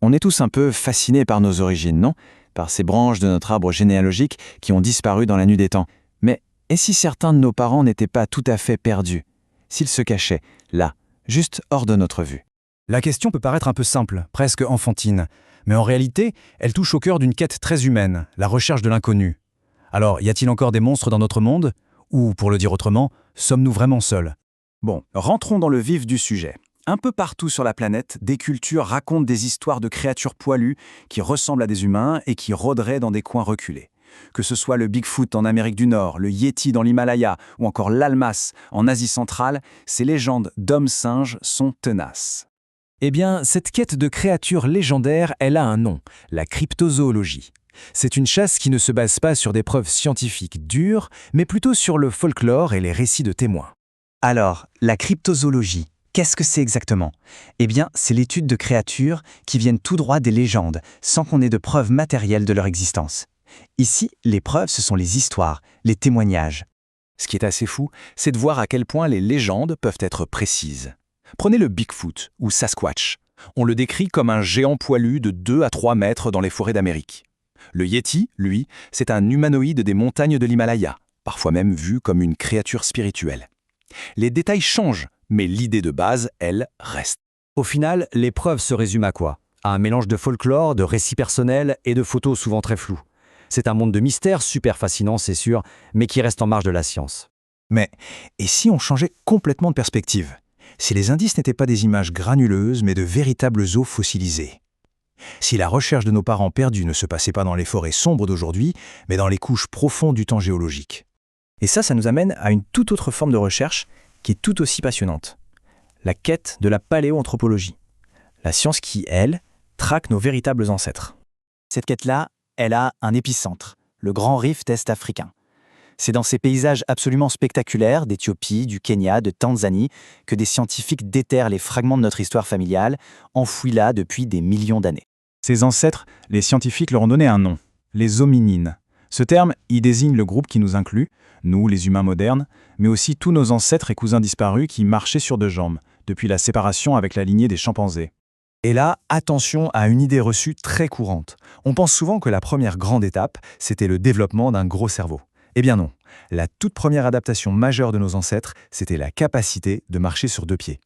On est tous un peu fascinés par nos origines, non? Par ces branches de notre arbre généalogique qui ont disparu dans la nuit des temps. Mais et si certains de nos parents n'étaient pas tout à fait perdus? S'ils se cachaient, là, juste hors de notre vue? La question peut paraître un peu simple, presque enfantine, mais en réalité, elle touche au cœur d'une quête très humaine, la recherche de l'inconnu. Alors, y a-t-il encore des monstres dans notre monde? Ou, pour le dire autrement, sommes-nous vraiment seuls? Bon, rentrons dans le vif du sujet. Un peu partout sur la planète, des cultures racontent des histoires de créatures poilues qui ressemblent à des humains et qui rôderaient dans des coins reculés. Que ce soit le Bigfoot en Amérique du Nord, le Yéti dans l'Himalaya ou encore l'Almas en Asie centrale, ces légendes d'hommes-singes sont tenaces. Eh bien, cette quête de créatures légendaires, elle a un nom, la cryptozoologie. C'est une chasse qui ne se base pas sur des preuves scientifiques dures, mais plutôt sur le folklore et les récits de témoins. Alors, la cryptozoologie, qu'est-ce que c'est exactement? Eh bien, c'est l'étude de créatures qui viennent tout droit des légendes, sans qu'on ait de preuves matérielles de leur existence. Ici, les preuves, ce sont les histoires, les témoignages. Ce qui est assez fou, c'est de voir à quel point les légendes peuvent être précises. Prenez le Bigfoot ou Sasquatch. On le décrit comme un géant poilu de 2 à 3 mètres dans les forêts d'Amérique. Le Yéti, lui, c'est un humanoïde des montagnes de l'Himalaya, parfois même vu comme une créature spirituelle. Les détails changent, mais l'idée de base, elle, reste. Au final, les preuves se résument à quoi? À un mélange de folklore, de récits personnels et de photos souvent très floues. C'est un monde de mystère super fascinant, c'est sûr, mais qui reste en marge de la science. Mais, et si on changeait complètement de perspective? Si les indices n'étaient pas des images granuleuses, mais de véritables os fossilisés? Si la recherche de nos parents perdus ne se passait pas dans les forêts sombres d'aujourd'hui, mais dans les couches profondes du temps géologique? Et ça nous amène à une toute autre forme de recherche qui est tout aussi passionnante. La quête de la paléoanthropologie. La science qui, elle, traque nos véritables ancêtres. Cette quête-là, elle a un épicentre, le Grand Rift Est africain. C'est dans ces paysages absolument spectaculaires d'Éthiopie, du Kenya, de Tanzanie, que des scientifiques déterrent les fragments de notre histoire familiale, enfouis là depuis des millions d'années. Ces ancêtres, les scientifiques leur ont donné un nom, les hominines. Ce terme, il désigne le groupe qui nous inclut, nous les humains modernes, mais aussi tous nos ancêtres et cousins disparus qui marchaient sur deux jambes, depuis la séparation avec la lignée des chimpanzés. Et là, attention à une idée reçue très courante. On pense souvent que la première grande étape, c'était le développement d'un gros cerveau. Eh bien non, la toute première adaptation majeure de nos ancêtres, c'était la capacité de marcher sur deux pieds.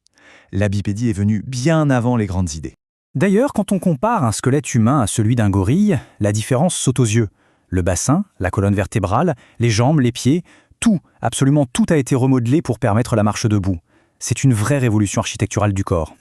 La bipédie est venue bien avant les grandes idées. D'ailleurs, quand on compare un squelette humain à celui d'un gorille, la différence saute aux yeux. Le bassin, la colonne vertébrale, les jambes, les pieds, tout, absolument tout a été remodelé pour permettre la marche debout. C'est une vraie révolution architecturale du corps.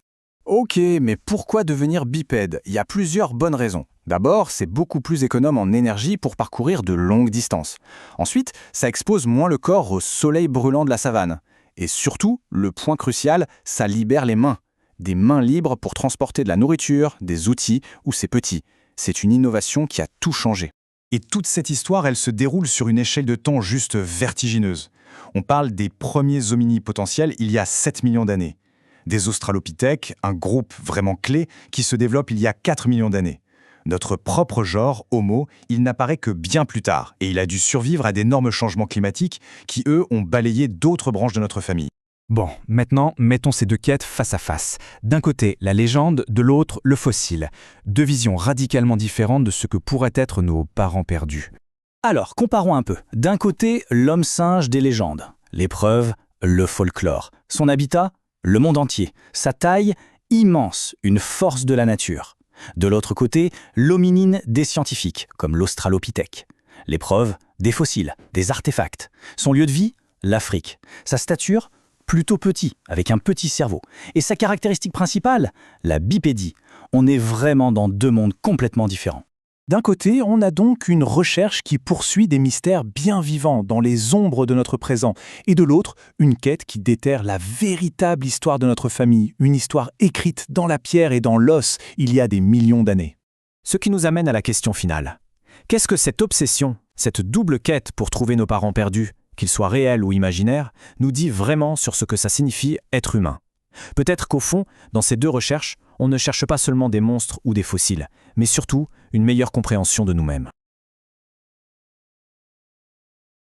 Ok, mais pourquoi devenir bipède? Il y a plusieurs bonnes raisons. D'abord, c'est beaucoup plus économe en énergie pour parcourir de longues distances. Ensuite, ça expose moins le corps au soleil brûlant de la savane. Et surtout, le point crucial, ça libère les mains. Des mains libres pour transporter de la nourriture, des outils ou ses petits. C'est une innovation qui a tout changé. Et toute cette histoire, elle se déroule sur une échelle de temps juste vertigineuse. On parle des premiers hominines potentiels il y a 7 millions d'années. Des australopithèques, un groupe vraiment clé qui se développe il y a 4 millions d'années. Notre propre genre, Homo, il n'apparaît que bien plus tard et il a dû survivre à d'énormes changements climatiques qui, eux, ont balayé d'autres branches de notre famille. Bon, maintenant, mettons ces deux quêtes face à face. D'un côté, la légende, de l'autre, le fossile. Deux visions radicalement différentes de ce que pourraient être nos parents perdus. Alors, comparons un peu. D'un côté, l'homme-singe des légendes. L'épreuve, le folklore. Son habitat, le monde entier. Sa taille, immense, une force de la nature. De l'autre côté, l'hominine des scientifiques, comme l'australopithèque. L'épreuve, des fossiles, des artefacts. Son lieu de vie, l'Afrique. Sa stature, plutôt petit, avec un petit cerveau. Et sa caractéristique principale, la bipédie. On est vraiment dans deux mondes complètement différents. D'un côté, on a donc une recherche qui poursuit des mystères bien vivants dans les ombres de notre présent, et de l'autre, une quête qui déterre la véritable histoire de notre famille, une histoire écrite dans la pierre et dans l'os il y a des millions d'années. Ce qui nous amène à la question finale. Qu'est-ce que cette obsession, cette double quête pour trouver nos parents perdus, qu'ils soient réels ou imaginaires, nous dit vraiment sur ce que ça signifie être humain? Peut-être qu'au fond, dans ces deux recherches, on ne cherche pas seulement des monstres ou des fossiles, mais surtout une meilleure compréhension de nous-mêmes.